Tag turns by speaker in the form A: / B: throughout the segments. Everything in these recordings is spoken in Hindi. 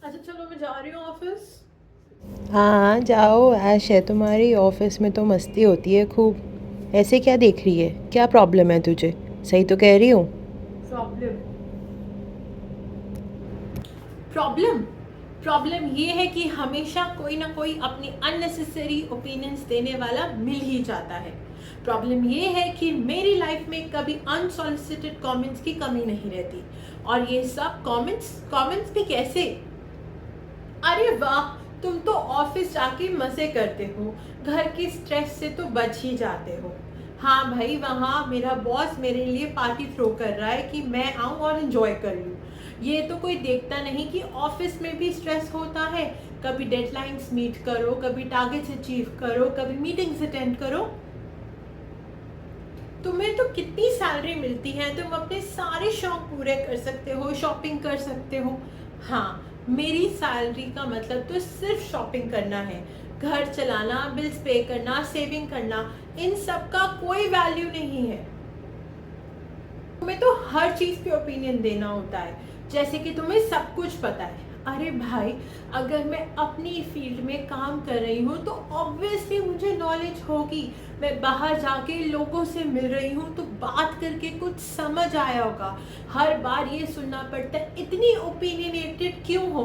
A: अच्छा चलो मैं जा रही हूँ ऑफिस।
B: हाँ जाओ, ऐश है तुम्हारी। ऑफिस में तो मस्ती होती है खूब। ऐसे क्या देख रही है? क्या प्रॉब्लम है तुझे? सही तो कह रही हूँ।
A: प्रॉब्लम प्रॉब्लम प्रॉब्लम ये है कि हमेशा कोई ना कोई अपनी अननेसेसरी ओपिनियंस देने वाला मिल ही जाता है। प्रॉब्लम ये है कि मेरी लाइफ में कभी अनसॉलिसिटेड कमेंट्स की कमी नहीं रहती। और ये सब कमेंट्स कमेंट्स भी कैसे? अरे वाह, तुम तो ऑफिस जाके मजे करते हो, घर के स्ट्रेस से तो बच ही जाते हो। हाँ भाई, वहाँ मेरा बॉस मेरे लिए पार्टी थ्रो कर रहा है कि मैं आऊँ और एंजॉय कर लूँ। ये तो कोई देखता नहीं कि ऑफिस में भी स्ट्रेस होता है। कभी डेडलाइंस मीट करो, कभी टारगेट्स अचीव करो, कभी मीटिंग्स अटेंड करो। तुम्हें तो कितनी सैलरी मिलती है, तुम अपने सारे शौक पूरे कर सकते हो, शॉपिंग कर सकते हो। हाँ, मेरी सैलरी का मतलब तो सिर्फ शॉपिंग करना है। घर चलाना, बिल्स पे करना, सेविंग करना, इन सब का कोई वैल्यू नहीं है। तुम्हें तो हर चीज पे ओपिनियन देना होता है, जैसे कि तुम्हें सब कुछ पता है। अरे भाई, अगर मैं अपनी फील्ड में काम कर रही हूँ तो ऑब्वियसली मुझे नॉलेज होगी। मैं बाहर जाके लोगों से मिल रही हूँ तो बात करके कुछ समझ आया होगा। हर बार ये सुनना पड़ता है, इतनी ओपिनियनेटेड क्यों हो?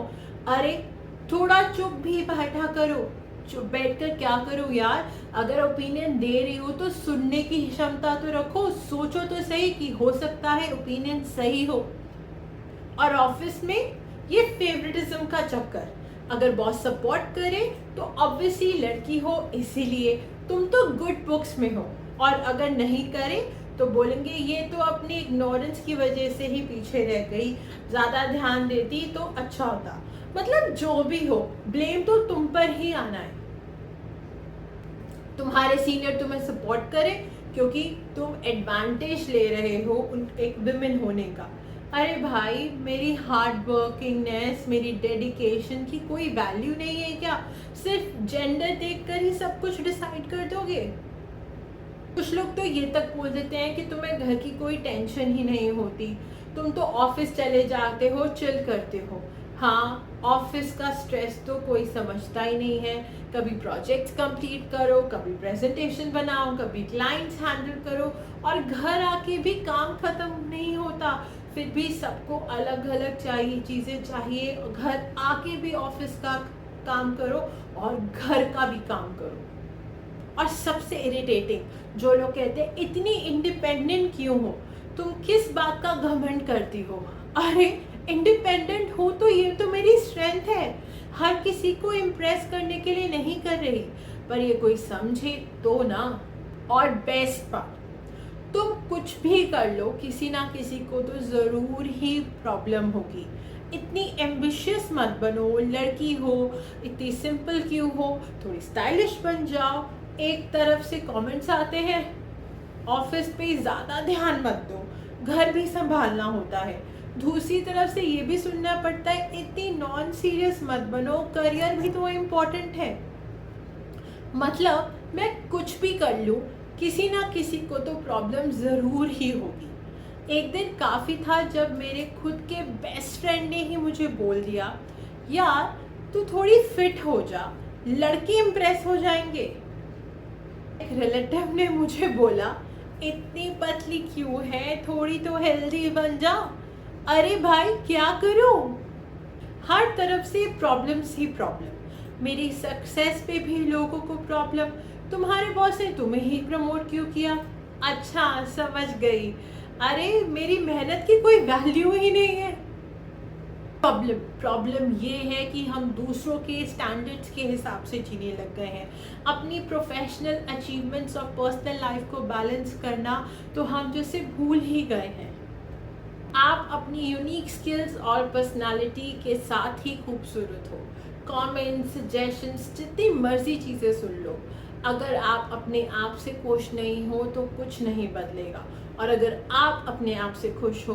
A: अरे, थोड़ा चुप भी बैठा करो। चुप बैठकर क्या करूँ यार? अगर ओपिनियन दे रही हो तो सुनने की क्षमता तो रखो, सोचो तो सही कि हो सकता है ओपिनियन सही हो। और ऑफिस में ये फेवरेटिज्म का चक्कर। अगर बॉस सपोर्ट करे तो ऑब्वियसली लड़की हो इसीलिए तुम तो गुड बुक्स में हो। और अगर नहीं करे तो बोलेंगे ये तो अपनी इग्नोरेंस की वजह से ही पीछे रह गई, ज्यादा ध्यान देती तो अच्छा होता। मतलब जो भी हो, ब्लेम तो तुम पर ही आना है। तुम्हारे सीनियर तुम्हें सपोर्ट करें क्योंकि तुम एडवांटेज ले रहे हो उन एक विमेन होने का। अरे भाई, मेरी हार्ड वर्किंगनेस, मेरी डेडिकेशन की कोई वैल्यू नहीं है क्या? सिर्फ जेंडर देखकर ही सब कुछ डिसाइड कर दोगे? कुछ लोग तो ये तक बोल देते हैं कि तुम्हें घर की कोई टेंशन ही नहीं होती, तुम तो ऑफिस चले जाते हो, चिल करते हो। हाँ, ऑफिस का स्ट्रेस तो कोई समझता ही नहीं है। कभी प्रोजेक्ट्स कंप्लीट करो, कभी प्रेजेंटेशन बनाओ, कभी क्लाइंट्स हैंडल करो, और घर आके भी काम खत्म नहीं होता। फिर भी सबको अलग अलग चाहिए, चीज़ें चाहिए। घर आके भी ऑफिस का काम करो और घर का भी काम करो। और सबसे इरिटेटिंग, जो लोग कहते हैं इतनी इंडिपेंडेंट क्यों हो? तुम किस बात का घमंड करती हो? अरे, इंडिपेंडेंट हो तो ये तो मेरी स्ट्रेंथ है। हर किसी को इम्प्रेस करने के लिए नहीं कर रही, पर ये कोई समझे तो ना। और बेस्ट पार्ट, तुम कुछ भी कर लो, किसी ना किसी को तो ज़रूर ही प्रॉब्लम होगी। इतनी एम्बिशियस मत बनो, लड़की हो, इतनी सिंपल क्यों हो? थोड़ी स्टाइलिश बन जाओ। एक तरफ से कमेंट्स आते हैं, ऑफिस पे ज़्यादा ध्यान मत दो, घर भी संभालना होता है। दूसरी तरफ से ये भी सुनना पड़ता है, इतनी नॉन सीरियस मत बनो, करियर भी तो इम्पोर्टेंट है। मतलब मैं कुछ भी कर लूँ, किसी ना किसी को तो प्रॉब्लम ज़रूर ही होगी। एक दिन काफ़ी था जब मेरे खुद के बेस्ट फ्रेंड ने ही मुझे बोल दिया, यार तू थोड़ी फिट हो जा, लड़के इम्प्रेस हो जाएंगे। एक रिलेटिव ने मुझे बोला, इतनी पतली क्यों है, थोड़ी तो हेल्दी बन जा। अरे भाई, क्या करूं? हर तरफ से प्रॉब्लम्स ही प्रॉब्लम। मेरी सक्सेस पे भी लोगों को प्रॉब्लम। तुम्हारे बॉस ने तुम्हें ही प्रमोट क्यों किया? अच्छा, समझ गई। अरे, मेरी मेहनत की कोई वैल्यू ही नहीं है। प्रॉब्लम प्रॉब्लम ये है कि हम दूसरों के स्टैंडर्ड्स के हिसाब से जीने लग गए हैं। अपनी प्रोफेशनल अचीवमेंट्स और पर्सनल लाइफ को बैलेंस करना तो हम जैसे भूल ही गए हैं। आप अपनी यूनिक स्किल्स और पर्सनालिटी के साथ ही खूबसूरत हो। कमेंट्स, सजेशंस, जितनी मर्जी चीज़ें सुन लो, अगर आप अपने आप से खुश नहीं हो तो कुछ नहीं बदलेगा। और अगर आप अपने आप से खुश हो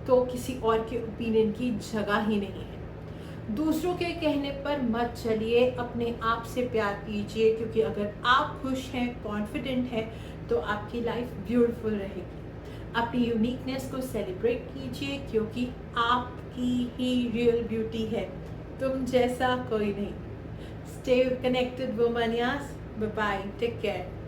A: तो किसी और के ओपिनियन की जगह ही नहीं है। दूसरों के कहने पर मत चलिए, अपने आप से प्यार कीजिए, क्योंकि अगर आप खुश हैं, कॉन्फिडेंट हैं, तो आपकी लाइफ ब्यूटीफुल रहेगी। अपनी यूनिकनेस को सेलिब्रेट कीजिए, क्योंकि आपकी ही रियल ब्यूटी है। तुम जैसा कोई नहीं. Stay connected, Womanias. Bye bye. Take care.